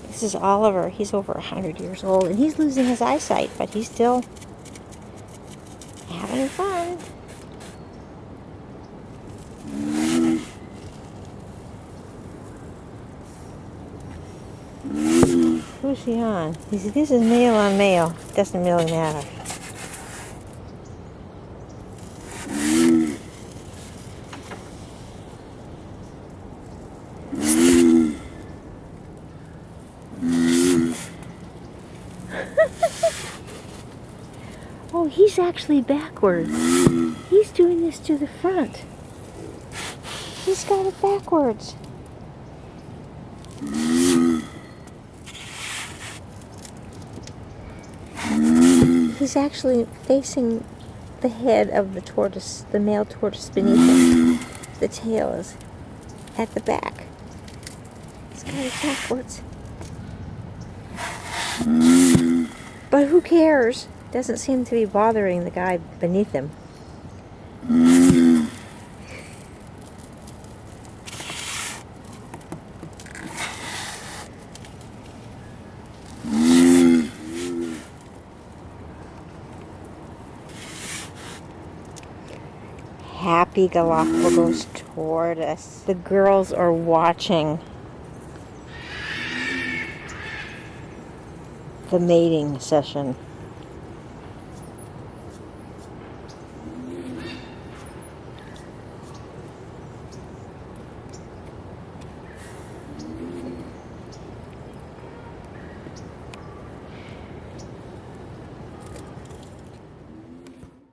This is Oliver. He's over 100 years old, and he's losing his eyesight, but he's still having fun. Who's he on? This is male on male. Doesn't really matter. Oh, he's actually backwards. He's doing this to the front. He's got it backwards. He's actually facing the head of the tortoise, the male tortoise beneath him. The tail is at the back. He's got it backwards. But who cares? Doesn't seem to be bothering the guy beneath him. Happy Galapagos tortoise. The girls are watching the mating session.